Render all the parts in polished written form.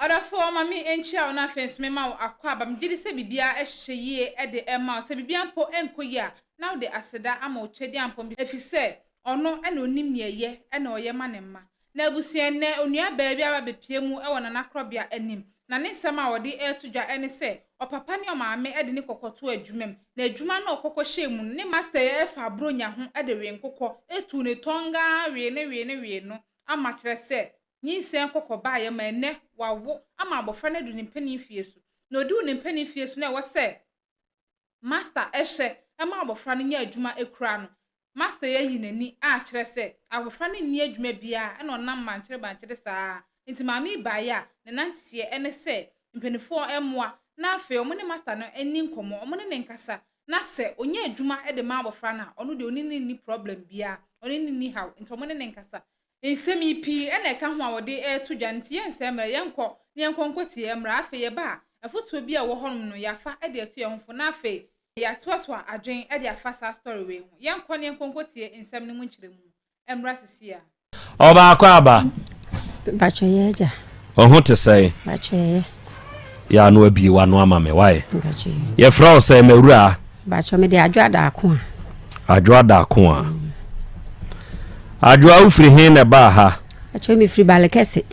Other for mammy and chow na fence me ma akwa bam jidi se bibia ehye ye e de ema se bibia mpo enkoya now the aseda ama ochedi ampo efi se ono ena onim ne ye ena oye ma ne mma na abusua ne onua baabi aba bepie mu e wona nakrobia anim na ne nsem a wode etudwa ene se opapa ne omaame e de ne kokoto adwumam na adwuma na okokɔhye mu ne master e fa bronya ho e de we nkokɔ etu ne tonga we ne no ama kyerɛ se nyinsen kokoba ye ma ene wawo ama abofra na du ne mpani fie so na odi ne mpani fie so na wo se master ehye ema abofra no nya adwuma ekura no master ye nani a kire se abofra no nni adwuma bia e na onam mankyere saa nti maami baaya ne nantie ene se mpanifo emmoa na afi omo ne master no eni nkomo omo ne nkasa na se onya adwuma e de ma abofra na ono de oni ni problem bia oni ni how nti omo ne nkasa nsemi pi ena ka ho a wode etudwa nti yense mra yenko ne yenkonkoti emra afi ye ba afutuo bi a wo honom no yafa e de etu ye honfo na afi ya toato adwen e de afa sa story we ho yenko ne yenkonkoti nsem ne mu nkyeremu emra sisia oba akwa aba bacho yeja ohun te say bacho ya no abi wa no ama me why bacho ye fra say mewura bacho me de adwada ako a adwa ufiri hin na ba ha bacho me free balekese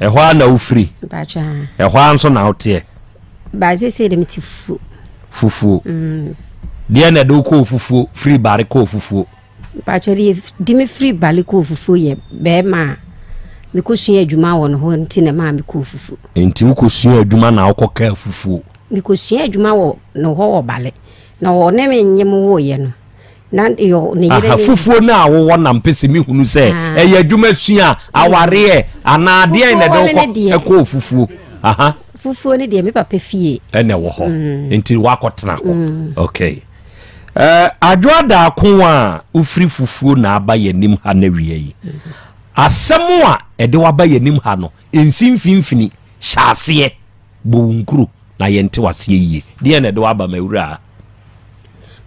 ehwa na ufiri bacho ehwa nso na hote ba se de fufu dia na do ko fufu free bare ko fufu bacho di me free bale ko fufu ye be ma me ko sua adwuma won ho nti na ma me ko fufu nti wo ko sua adwuma na wo ka fufu me ko sua adwuma wo no ho wo bale na wo ne me nyem wo ye no na yo ne yire fufu na wo na mpese mi hunu se eye adwuma sua aware ana de na do ko fufu fufu ne de me papa fie ene wo ho nti wakotena ho okay adwada ko a ufiri fufu na aba yanim ha na wie yi asemu a ede waba yanim ha no ensimfimfini hyase bonkuru na yente wase yiye de na ede waba mawura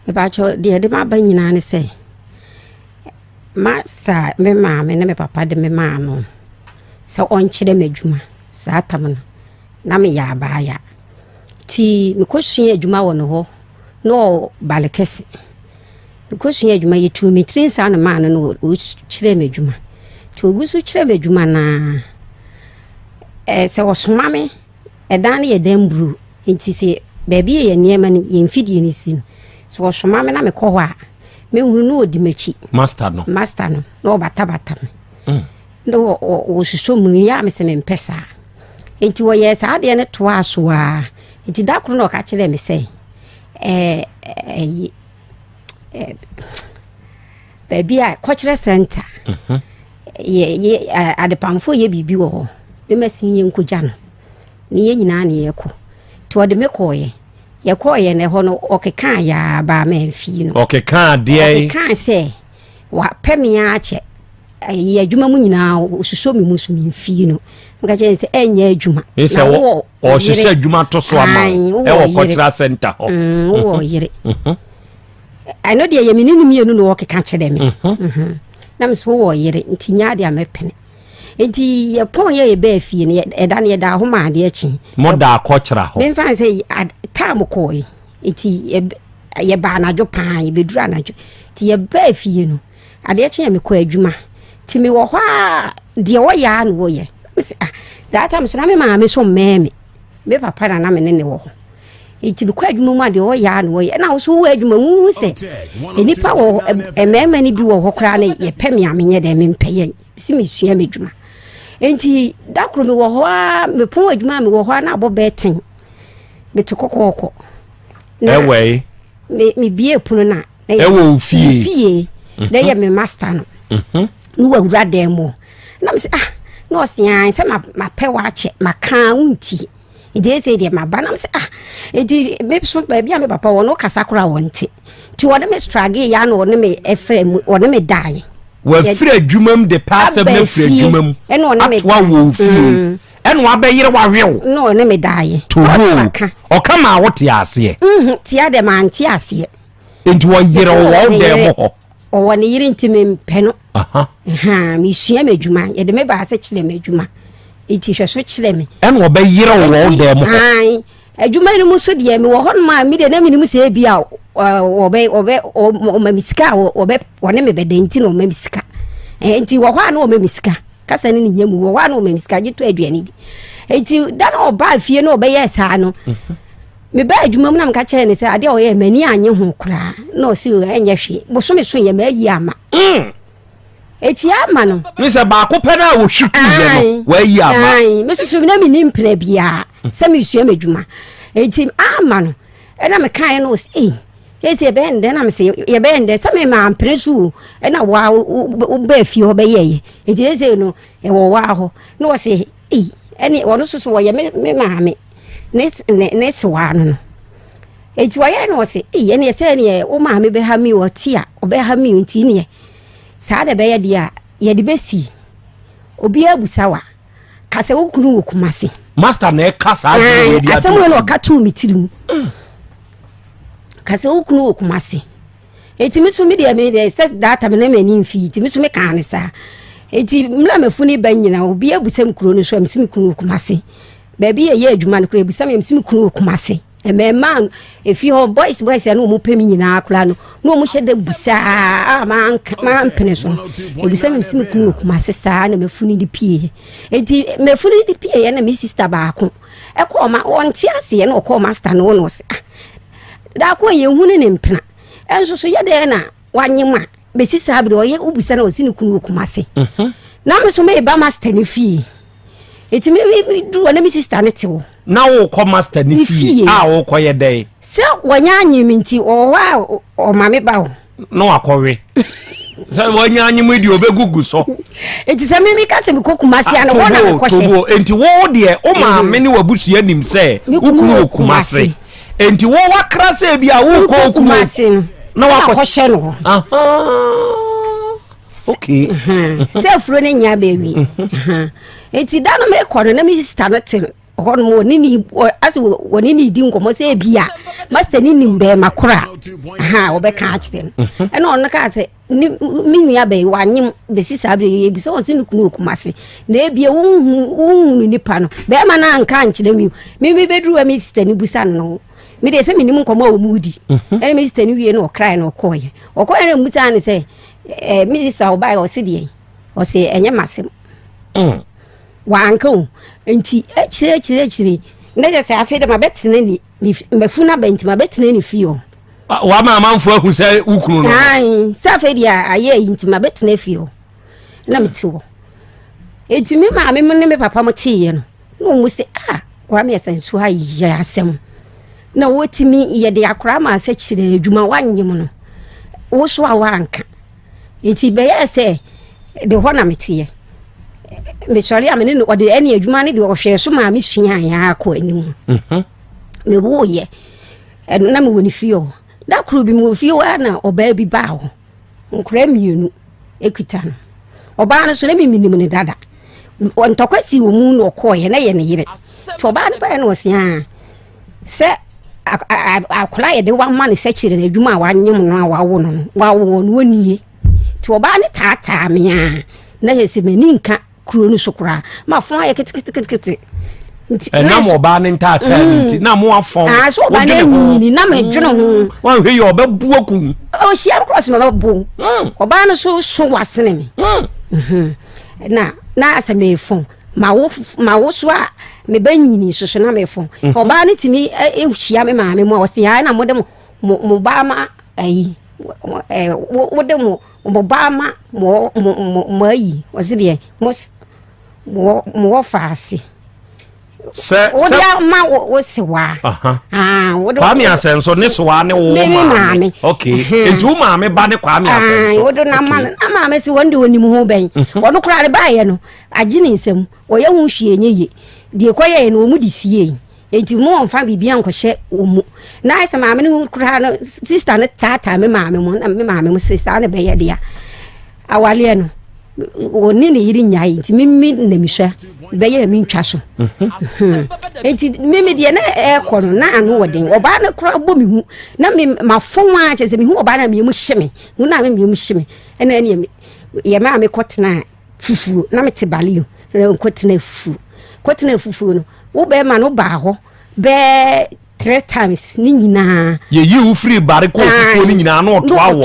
me bacho de ma ba nyina ne se master me maame ne me papa de me maa no so onkyere madwuma saa tam na me ya ba ya ti me ko hwe adwuma wo no ho no balekese me ko hwe adwuma yetu me trin sa na maa no o kyere madwuma to ogusu kyere madwuma na se osoma me edan ne yedan bru nti se baabi ye niema ne yemfidie ne sin so osoma me na me ko ho a me hunu no odi machi master no no bata me no o hyeso mu ya me se me mpesa enti wo ye sa de ne to aso a enti da kro no ka kire me se baby a cultural center ye adepamfo ye bibi wo ho me masin ye nkogya no ne ye nyina ne ye ko to de me ko ye ne ho no okeka ya ba ma mfi no okeka de okeka se wa pemia ache ye adwuma mu nyina osuso mi musumi mfi no nka je se enya adwuma ese wo o hyehyɛ adwuma to so ama e wo cultural center ho wo yire I know de ye meninu mienu no okeka kyerɛ me na me so wo yire nti nya de amepene enti ye pon ye be afie ne eda ne da ho ma de achi mo da akɔkyera ho me fan say time ko enti ye ba na jo pan ye bedura na jo ti ye be afie no ade achi me ko adwuma ti me wo ho a de wo ya no wo ye that time so na me ma me so me papa na me ne wo ho enti be ko adwuma mu ade wo ya no wo ye na wo so wo adwuma mu se enipa wo emema ni bi wo ho kra na ye pɛ me amenye de me mpɛ si me sua me adwuma enti da kro me wo ho a me pon adwuma me wo ho na abo beten me to kokoko ewe me bie puno na ewo fie na ye me master no no wa wura dem mo na me say no sia say ma pɛ wa che maka unti ide say de ma ba na me say edi me so ba bia me papa wo no kasa kora wonte ti wo de me struggle ya no ne me fm wo ne me dai wa free adwumam de pass up na free adwumam atwa wo fie eno abeyire wa hwew no ne me dai to o kama wo te ase ti ade man ti ase enti wo yire wo de mo o woni yire nti me mpɛ no mi sua madwuma ye de me ba ase kire madwuma iti hwe so kyerɛ me ɛna ɔbɛyere wo dɛ mo ai adwuma ni mu so de me wo hɔ no ma me de na me nim sɛ bia ɔbɛ misika ɔne me bɛda nti na ɔma misika nti wo hɔ na ɔma misika kasa ne nya mu wo hɔ na ɔma misika gye to aduane di nti da na ɔba fie na ɔbɛyɛ saa no me ba adwuma mu na mka kyerɛ ne sɛ ade a ɔyɛ mani anye ho kra na ɔsi ɛnyɛ hwe bosome so yɛ ma ayi ama eti ama no me sɛ baako pɛ na wo hwitu yɛ no wa ayi ama ai me susu na me nim pena bia sɛ me sua madwuma eti ama no ɛna me kan no eti ebɛnde na me sɛ yɛbɛnde sɛ me ma mpene so ɛna wa ba fie hɔ bɛyɛ eti ese no ɛwɔ wa hɔ na wɔ sɛ ɛne ɔno so wɔ yɛ me maame ne sewa no eti wɔ yɛ no wɔ sɛ ɛne sɛ ne o maame bɛ ha mi wɔ ti a ɔbɛ ha mi nti ne saa de bɛyɛ dia yɛ de bɛsi obi abusawa ka sɛ wo kunu wo kumase master na ɛka saa de dia asɛm wo no ɔka to mi tirim ka sɛ wo kunu wo kumase eti mi so mi de sɛ data me na mani mfi eti mi so me ka ne saa eti mla mafuni ba nyina obi abusam kuro no so amsi mi kunu wo kumase ba bi yɛ adwuma no kuro abusam amsi mi kunu wo kumase man efi ho boys no mu pemi nyina akra no no mu hyɛ da busa man pene so ebisa me sim kunu kuma sesa na mafuni di pie enti mafuni di pie na me sister baako ɛkɔ ma wonte ase na ɔkɔ master no no se da ko ye hunu ne mpena enso so yɛ de na wanyema be sister abi de ɔyɛ ubusa na osi ne kunu kuma se na me so me ba master ne fie eti me du na me sister ne tewo na wo kɔ master ni fie a wo kɔ yɛ dɛ sɛ wɔnya anyimi nti ɔwa ɔmame ba wo na wakɔwe sɛ wɔnya anyimi di obegugu so eti sɛ me ka sɛ me kokuma se ana wɔna me kɔhye enti wo de o maame ne wabusua nim sɛ wukunu okuma se enti wo wakra sɛ bia wo kɔ okuma se na wakɔhye no okay sɛ furo ne nya baby enti da no me kɔ no na me sister no te ɔno woni ni as woni ni di nkomo sɛ bia master ni nimbe makora obɛka akyerɛ no ɛna ɔno ka sɛ mi nua bɛ wanyem besi sabre ye bi sɛ ɔse no kunu okumase na ebia wonhu nipa no bɛ ma na anka nkyerɛ mi beduru mi sister ni busa no mi de sɛ mi nim nkomo a mu di ɛna mi sister ni wie no ɔkrai na ɔkɔye na musa ne sɛ mi sister obai ɔse de ɔse ɛnyɛ masem wanka o enti chire na je say afi de mabetene ni mafuna benti mabetene ni fio wa ma manfo ahu say ukunu no ai sa afi dia aye enti mabetene fio na metiwo enti me ma me ne me papa mo tiye no mu se kwa me sensu ha ya asem na wotimi ye de akora ma sa chire adwuma wanyem no wo so a wanka enti be ye say de ho na metiye me sorry am ne ode ene adwuma ne de ohwe so ma me sua ya akọ anim me wo ye na me woni fio da kru bi mo fio na oba bi ba ho nkra mienu ekita no oba no so na me minim ne dada on tokwasi wo mu no kọ ye na ye ne yire to oba ne ba na osia se akola ye de wa ma ne sekire na adwuma wa nyem no a wawo no wawo no nie to oba ne tata me a na ye se mani nka kuro no sokora ma fon aye kete na mo ba ne ntata nti na mo afon so ba na nyini na me dwene ho wan hwe ye obabu akun o hia cross ma babu oba no so wasene me na aseme fon ma wo so a me ba nyini so na me fon oba ne timi hia me ma me mo o se ya na mo de mo ba ma ayi wo de mo ba ma mo ayi o se de mo faase se ma wo se wa kwa mi asenso ne so wa ne wo ma okay eju ma me ba ne kwa mi asenso wo do na ma me se wonde woni mu ho ben wono kura ne ba ye no agine nsem wo ye hu hwie nyeye de koye no mu di fie enti mo onfa bibia nkohye wo mu na ise ma me ne kura no sister ne tata me ma me mo na me ma me mo sister ne be ye dia awale no woni ne yiri nyai enti mimi na mihwa be ye mi ntwa so enti mimi de na ekọ no na anu woden oba na kura bo mi hu na me mafon a chese mi hu oba na me mu hyeme hu na me mu hyeme ena ene ye ma me kotena fufu na me te balio na kotena fufu kotena fufu no wo be ma no ba ho be 3 times ni nyina ye yi free bare ko fufu ni nyina no to awo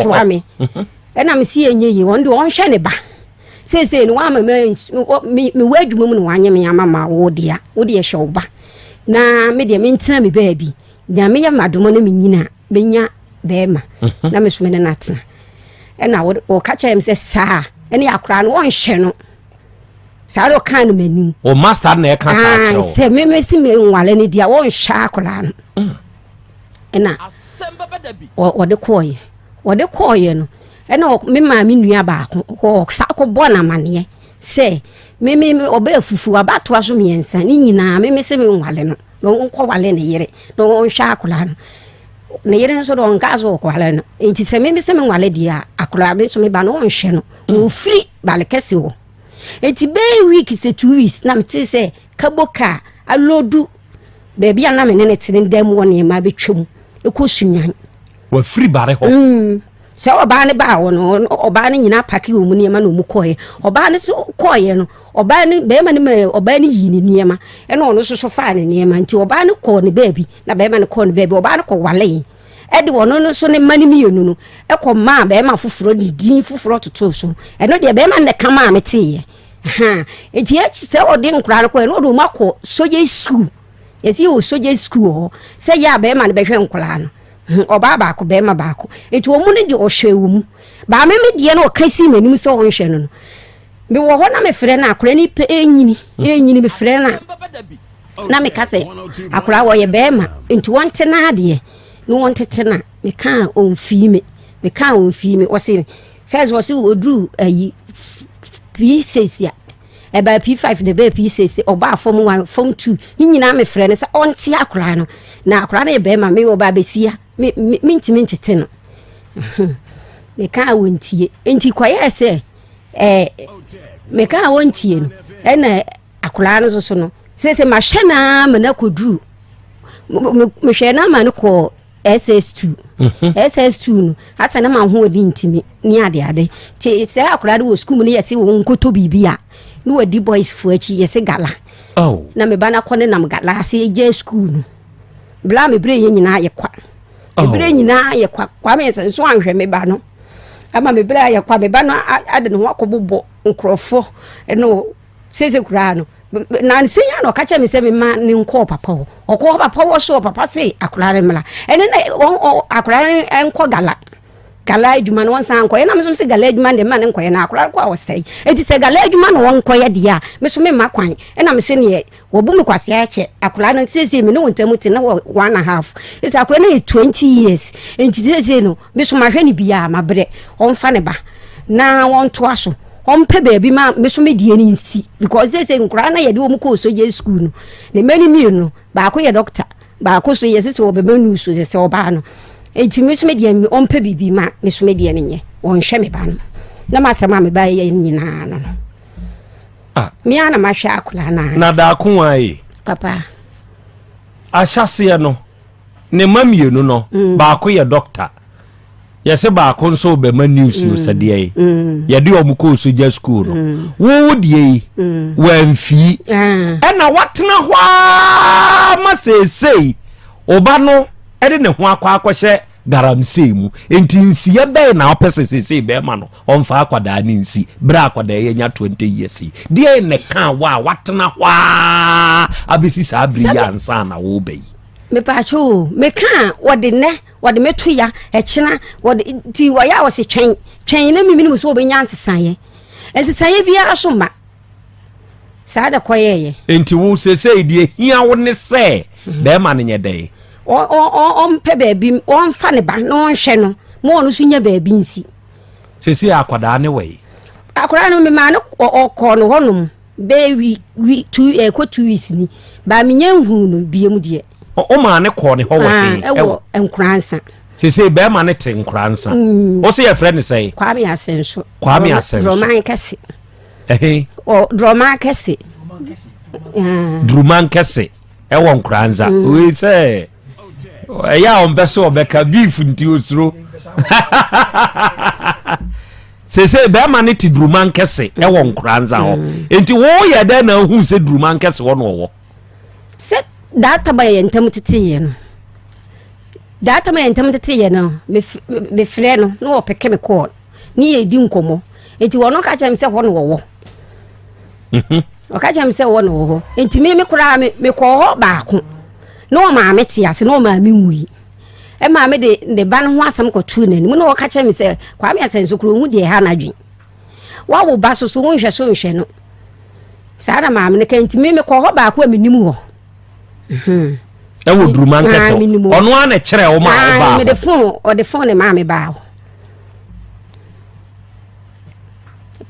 ena me si enye yi won de won hwe ne ba sese ni wa ma me wadwuma mu no wanye me amama wo dia wo de hwe ba na me de me ntena me baabi nya me ya madomo na me nyina benya be ma na me so me na tena ena wo ka cha em se sa ene akra no won hwe no sa ro kan no manim o master na e kan sa kiro se me si me nwale ne dia won hwa akra no ena asemba badabi wo de koye no ena me ma me nua ba ko sa ko bona mane se me oba fufu abato aso me ensa ni nyina me se me nwale no nko wale ne yere no hwa akra no ne yere so do nka so ko wale no enti se me se me nwale dia akra be so me ba no hwe no o free bale kese wo enti be week se 2 weeks na me te se kaboka alodu baby ana me ne tene ndam woni ma betwem ekosunyan wa free bare ho se oba ne ba wo no oba ne nyina paki wo mu ne ma no mu koye oba ne so koye no oba ne be ma ne me oba ne yi ne niema e no no so fa ne niema nti oba ne ko ne baby na be ma ne ko ne baby oba ne ko wale e de wono no so ne ma ne mienu no e ko ma be ma fufuro ni din fufuro toto so e no de be ma ne kama me tie ha e ti e se odi nkura ko e no do mako soje school yesi o soje school ho se ya be ma ne be hwe nkura no oba ba ko be ma ba ko eti o mu ne de o hwe wo mu ba me die na o kasi manim se o hwe no me wo ho na me frɛ na akora ni pe enyini me frɛ na me kase akora wo ye be ma enti wonte na ade no wonte na me kan on fi me o se first wo se odru ayi P6 ya e ba P5 de be P6 oba form 1 form 2 nyina me frɛ ne se onte akora no na akora na ye be ma me oba besia minti teno me ka wontie enti kwaye se me ka wontie no ena akula no so no se ma hwe na ma na koduru me hwe na ma no ko SS2 SS2 no asa na ma ho odi ntimi ni ade ti se akula de wo school mu ne yesi wo nkoto bibia no wadi boys fu achi yesi gala na me bana kone nam gala se je school no bla me bre ye nyina ye kwa bre nyina ye kwa me so anhwe me ba no ama me bra ye kwa me ba no ade no akobobo nkrofo no sese kura no na nsenya no ka cha me se me ma ni nko papa wo okwo papa wo so papa se akurare mla ene na akurare enko gala adwuma no wonsan anko ena me so se gala adwuma de ma ne nko ye na akurare kwa wo sei eti se gala adwuma no wonko ye dia me so me makwan ena me se ne wo bu me kwase ache akurare no sese me no wontamu te na 1.5 eti akurare na 20 years enti sese no me so mahwe ne bia mabre onfa ne ba na wonto aso ompe baby ma me so me die ni nsi because they say nkura na ye de wo mu ko so je school no ne mani mi no ba ko ye doctor ba ko so ye se so be manu so se oba no enti me so me die mi ompe bibi ma me so me die ni nye won hwe me ba no na ma sama me ba ye nyina no mi ana ma hwe akula na da ko ai papa ashase no ne mamienu no ba ko ye doctor yese ba ko nso be ma news no sade ye de omuko so ja school no wo die wanfi na watena hwa ma sesei oba no de ne ho akwa garamsey mu enti nsie be na opese sesei be ma no onfa akwada ni nsi bra akwada ye nya 20 years die ne kan wa watena hwa abesi sa abri ya nsa na wo be me pacho me kan wode metu ya echina wode ti waya wose twen na mimi so obenya nsesaye bia so ma saada koyeye enti wo sesei die hia wo ne se be ma ne nyede o mpe baabi o mfa ne ba no hwe no mo no so nya baabi nsi sesei akwada ne we akwada no me ma no okọ no honum be wi 2 weeks ni ba menya hu no biemu die o ma ne ko ne ho wo ewo enkransa sese be ma ne te nkransa o se ye friend say kwame asenso roman kese o roman kese druman kese ewo nkransa we say ya on beso obeka beef nti osuro sese be ma ne ti duruman kese e won kranza ho enti wo ye da na hu se duruman kese wo no wo se data ba ye ntam titiye no data ma ye ntam titiye no me frɛ no no wo peke me call ni ye di nkomo enti wo no ka cha me se ho no wo o ka cha me se wo no wo enti me kura me ko ho ba ko no ma me ti ase no ma me nwi e ma me de ba no ho asam ko tu nani mu no ka cha me se kwa me asenso kuro hu de ha na dwen wa wo ba so wo nhwe no sara ma me ka enti me ko ho ba ko amenimu ho e wo duruman kese ono a na kire wo ma wo ba me de phone ma me ba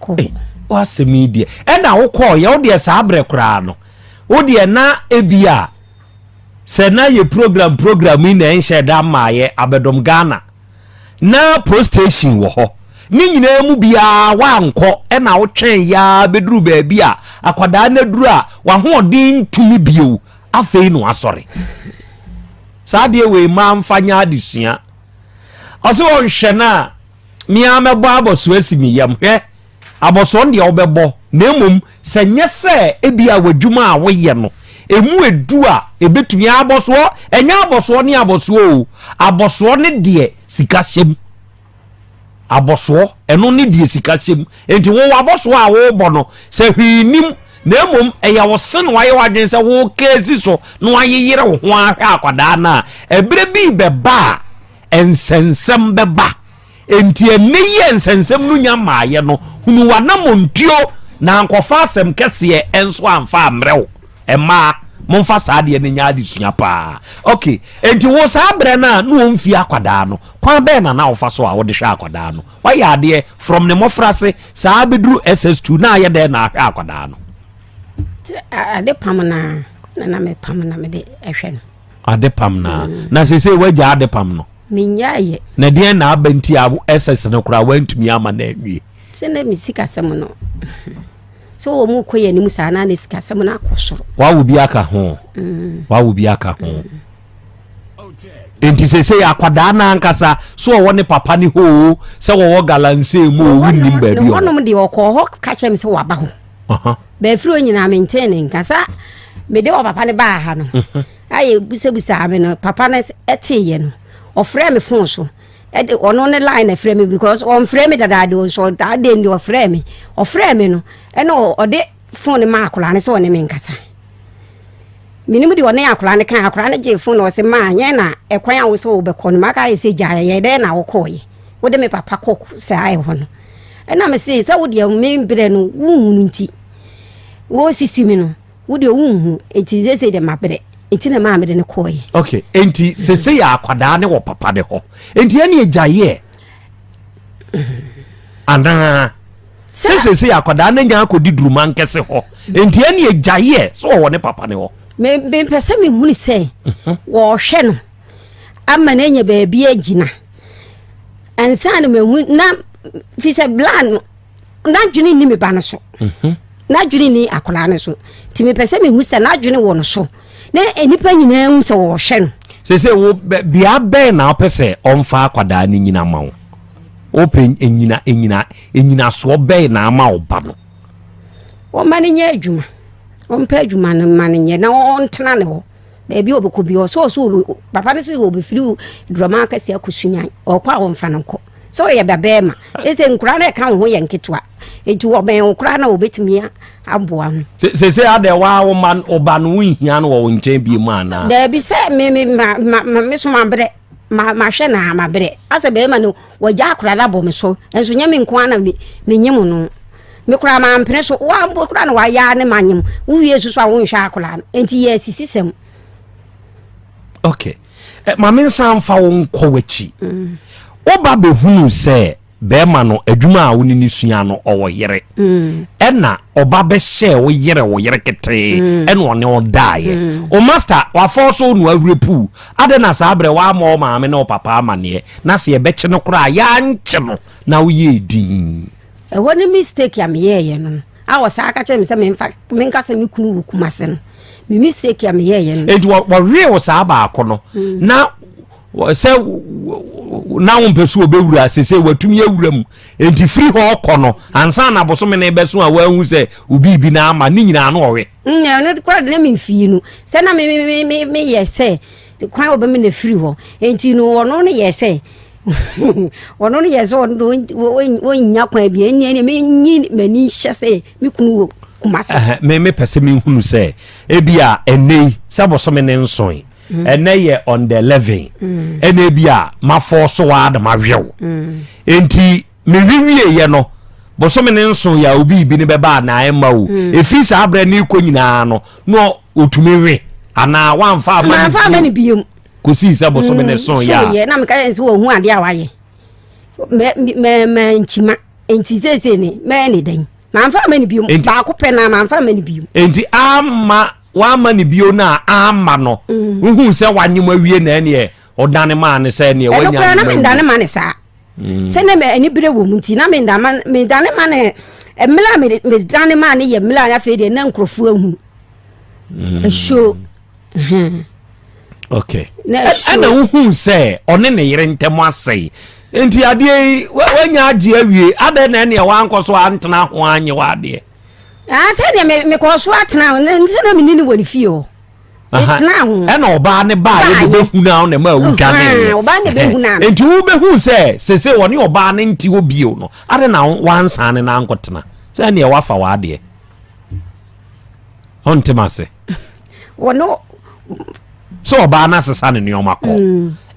ko wa semi die e na wo ko ye wo de sa abre kura no wo de na ebia se na ye program na enhye da maaye abedom Ghana na pro station wo ho ni nyina mu bia wa nko e na wo twen ya beduru ba bia akwada na duru a wa hoodin tumi bio afei no asori saade we ma mfanya adesua ose wo hwe na mi amebo aboso asimi yam hwe aboso nde obebo na emum se nyese ebia wadwuma a wo ye no emu edu a ebetumi aboso enya aboso ne aboso o aboso ne de sika hyem aboso eno ne de sika hyem enti wo aboso a wo bo no se hwinim na emum eya wo sen waye wadwen se wo kezi so no ayeyere wo ho ahwe akwada na ebere bi beba ensensem beba enti eniye ensensem no nya maaye no hunu wanamontio na ankofa asem kese enso amfa amrew ema monfa saade ne nya adesua pa okay enti wo sabre na no mfi akwada no kwa be na wo so a wo de hwe akwada no waye ade from ne mofrase saa beduru SS2 na aye de na ahwe akwada no ade pamna na me pamna me de ehwe no ade pamna na sese waja ade pam no minyaye na de na abanti abu SS no kura wantumi ama na anwie se na mi sika sem no so wo mu koye ni musa na sika sem na akosoro wa wo bi aka ho wa wo bi aka ho enti sese akwada na ankasa so wo ne papa ni ho se wo galanse mu o wunnim ba bi o wonom de okọ ho ka chem se wa ba ho ba firo nyina maintain nkasa me de o papa ne ba ha no aye busebusa ame no papa na etiye no ofre me phone so e de ono ne line frame me because on frame dada de so that dey o frame no e no o de phone ma akola ne so ne me nkasa minimu de one akola ne kan akola ne je phone o se ma anye na ekwan a wo so wo be kono maka ye se jaye ye de na wo koye wo de me papa kok se aye ho no e na me se wo de me mbre no wunhunu nti wo sisi mi no wo de wunhu enti ze de mabre enti na ma mede ne koye okay enti sese ya akwada ne wo papa de ho enti ane ejaye ana sese ya akwada ne nya akodi duruman kese ho enti ane ejaye so wo ne papa ne ho me pese me huni se wo hwe no ama na nya ba bia gina ansa na me na fi se blan na dwene ni me ba no so na dwene ni akola ne so ti me pese me hu se na dwene wo no so na enipa nyina hu se wo hwe no sese wo bia be na opese omfa akwada ni nyina mawo open enyina so be na ama oba no o mane nya adwuma o mpa adwuma no mane nya na o ntena ne ho bebi obeko bi o so papa ne so obi firi drama akase akusunya o kwa o mfa no ko so ye bebe ma ese nkura na ka ho ye nketwa eju oben nkura na obetimi aboa ho sese ade wa wo man oba no nhia no wo nchen bi mu ana da bi se me so mabre ma hwe na ma bre ase be ma no waja akura da bo me so enso nya me nko ana me nyim no me kura ma mpene so wa mbo kura na wa ya ne manyim wo yesu so a wo nhwe akura no enti ye sisisem okay ma me nsan fa wo nko wachi oba be hunu se be ma no adwuma a woni ni sua no owo yere ena oba be hye wo yere kete ena one o daaye o master wa forso no awrepu ade na sa abre wa ma me na o papa amane na se ye be kye no kura ya nche no na wo ye din e woni mistake am ye no a wo sa aka che me se me nka se me kunu wo kumase no me mistake am ye no e wo re wo sa ba akono na se na wo mpeso obewura sese watumi awura mu enti free ho kono ansa na bosome na beso a wahu se obi bi na ama ni nyina no owe no kwa na me fie no se na me yese kwan oba me na free ho enti no wono no yese wono no yese wo nya kwan bi eni me nyi mani hyese me kunu kumasa me pese me hunu se ebia enei se bosome ne nson ene on the 11 ene bia ma force wa da ma hwew enti me wiwie ye no bosome ne nson ya obi bi ne beba na ai ma wo efi sa abra ni ko nyina no otumewe ana wanfa ama ni biom ko si sa bosome ne son ya ye na me ka yense wo hu ade awaye me nchima enti sese ni me ni dan manfa ama ni biom ba ko pe na manfa ama ni biom enti ama wa ma ni bio na ama no hu se wanyem awie na ene odane ma ne se ne wanya na me ndane ma ne sa se ne me ani bire wo munti na me ndane ma ne emla me dane ma ne ye mla ya fe de na nkrofo ahu show okay ana hu se one ne yere ntem asai enti ade wanya age awie ade na ne wa nkoso antena ho anye wa ade say me ko so atena nse na me ni woni fie o etena ho e na oba ne ba ye be hu na na ma wu dane oba ne be hu na enti wo be hu se woni oba ne nti obi o no ade na wansa ne na nkotena se ne wa fa wa ade ontema se wono so oba na sesa ne nyoma ko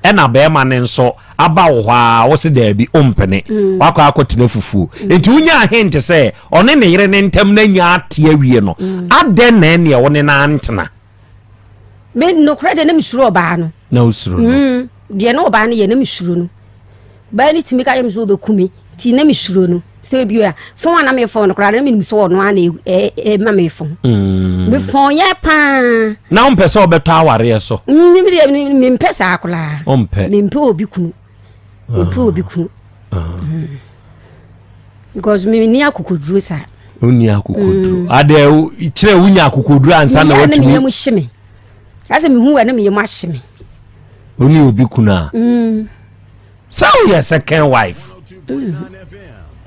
ena be ma ne nso aba wo ha wo se da bi ompene wakọ akotena fufu enti unya hint se one ne yere ne ntem na nya ate awie no ade na ne wo ne na ntena me no krede na misuro ba no na usuro no de na oba ne ye na misuro no ba ni timi ka yem so obekumi ti na misuro no se bi ya fon ana me fon no krade na mi so no ana ma me fon me fon ye pa na on pese obeto aware so mi mpesa akola ompe mi mpe obi kunu obi kunu because me ni akokoduro sa oni akokoduro ade kire unya akokoduro ansa na watumi me mu hyeme ase me hu na me mu ahyeme oni obi kuna so your second wife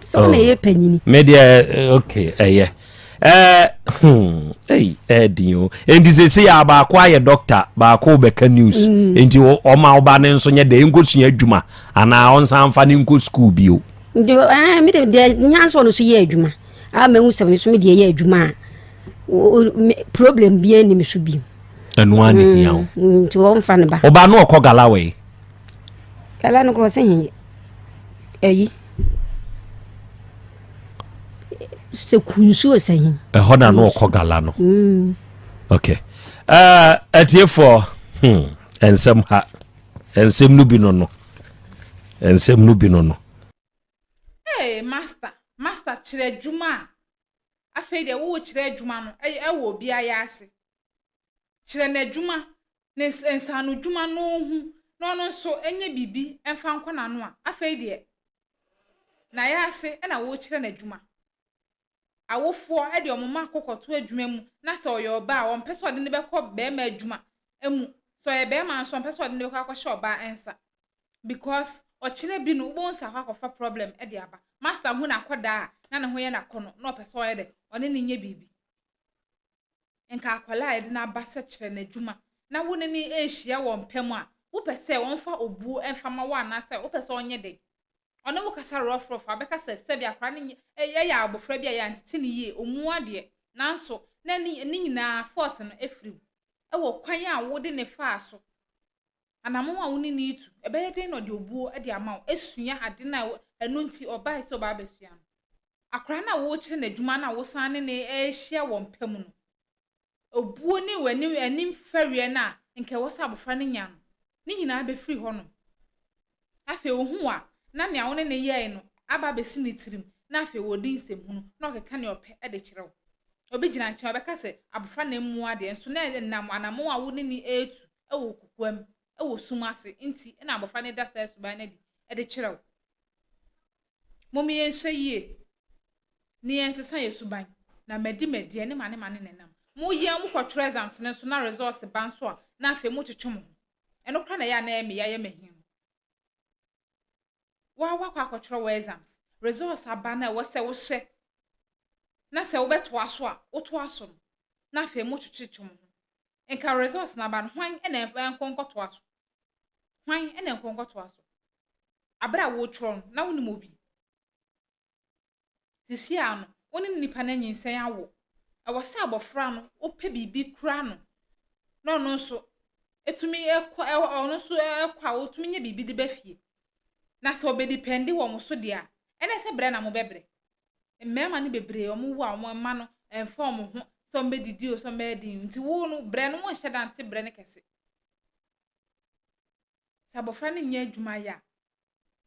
so na ye panyini media okay dio endi se ya ba kwa ye doctor ba ko be ka news enti o ma oba ne nso nye de nkosua adwuma ana onsan fa ne nko school bio ndio me de nyanso no so ye adwuma a ma hu se so me de ye adwuma problem bia ni me so bio enu ani yawo nti o mfa ne ba oba no okọ gala no kro se hin eyi se kunsu osahin hoda no okọ gala no okay atiefo ensem ha ensem no bi no hey master kire djuma afei de wo kire djuma no wo obi ayase kire na djuma ne ensanu djuma no hu no no so enye bibi emfa nkwana no a afei de na yase na wo kire na djuma awofo de omoma kokoto adwuma mu na se oyo ba a ompeso de ne bekọ be ma adwuma emu so ye be ma so ompeso de ne bekọ akọ oba ensa because ochire bi no bo nsa akọfa problem de aba master hu na akoda na ne ho ye na kono na opeso ye de one ne nye bibi enka akwala ye de na aba se kire na adwuma na wo ne ni ehia wo mpam a wo pese wonfa obuo enfa ma wa na se wo pese onye de ono wo kasa rough abeka se bia akra ne ya abofra bia ya ntete ne yie omu ade nanso na ni nyina fort no efriw wo kwan a wo de ne fa so anamo a wo ni itu ebeye den no de obuo de ama esua ade na enu nti oba se oba besua no akra na wo kire na dwuma na wo san ne ehia wo mpam no obuo ni wani anim farie na nke wo sa abofra ne nya no ni nyina be free ho no afi ohu a na me awone ne ye no aba besi ne tirim na afi wodi nsem hunu na okeka ne ope de kirew obi gina nche obeka se abofra na mu ade nso na nam anamo a woni ni etu ewo kukwam ewo sumase nti na abofra ne da sa suban na di de kirew momi yen hye ni yen sesa ye suban na medi ne mane ne nam mo ye mo kwotro exams ne so na resource ban so a na afi mo twetwe mo eno kra na ya na eme ya ye mehin wa kwa akotro exams results abana wo se wo hye na se wo beto aso a wo to aso na fe mo twetwetwum enka results na ba no hwan na enkonkoto aso hwan na enkonkoto aso abra wo tro na wo nim obi sisi ano woni nipa na nyinsen awo e wo se abofra no ope bibi kura no no no so etumi ekwa ono so ekwa otumi nya bibi de bafie na se obedepende wo mo so de a ene se bre na mo bebre mmema ne bebre o mo wo a mo ma no enfo mo ho so mbedidi o so mbedi nti wo no bre no mo hye dante bre ne kese sabofra ne nya adwuma ya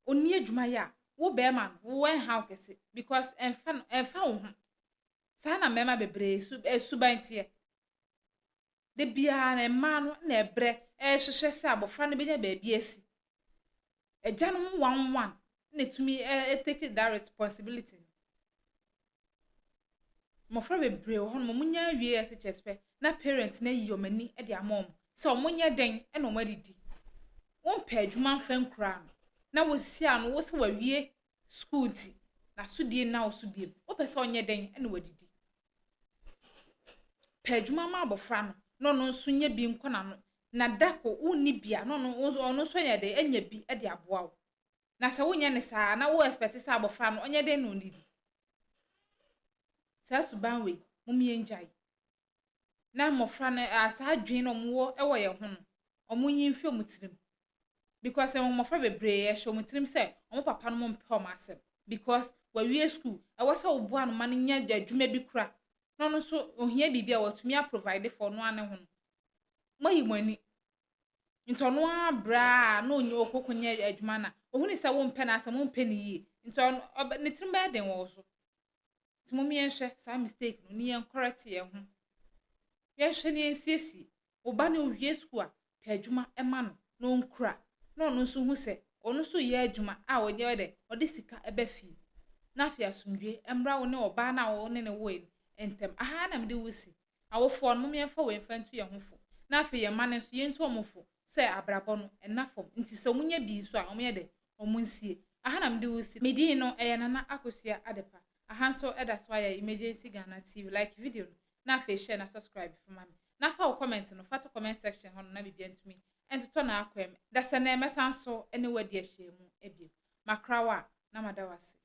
oni adwuma ya wo be man wo en how kese because enfa wo ho sa na mmema bebre subantie de bia na ma no na ebre hwehwe se abofra ne benya baabi asi eja no 11 na tumi take that responsibility mo fra bebre ho no mo nya wie SHSP na parents na yi omani e de amom se mo nya den e no madidi won pa adwuma fa nkura na wo sisi ano wo se wa wie school ti na sudie na wo subie wo pese onye den e no wadidi pa adwuma ma abofra no no nso nya bi nkona no na dako uni bia no ono so nya de enya bi e de aboa wo na se wo nya ne saa na wo expect sa abofra no onye den no ndidi sa suban we mumie njai na mofra na asa adwen no mo wo ye ho no omo yin fi omutirim because mofra bebre ye hye omutirim se omo papa no mo mpe o masem because wa wie school e wo se wo boa no man nya adwuma bi kura no no so ohia bibia watumi a provide for no ane ho mayi mani ntono abra na onye okokonya adwuma na ohuni se wo mpe na asem wo mpe ni yi ntono ne tirim ba den wo so timomi enhwe sa mistake no ni en correct ye ho ye hwe ni ensiesi oba na owie school a pa adwuma e ma no no nkura no no so hu se ono so ye adwuma a onye de ode sika ebe fi na afia asumdwe emra wo ne oba na wo ne wo entem aha na mede wusi awofo no me fa we mfantu ye hofo na afia ye ma ne so ye ntu omofo se abrabo no enafom nti se omunya bi so a omye de omunsie aha na mede wusi medi no nana akosua adepa aha so eda so ya emergency Ghana TV like video no na afia share na subscribe for mami na fa comment no fa to comment section ho na bibia ntumi entoto na akwem da se na emesa so ene wadi ahye mu ebio makrawa na madawase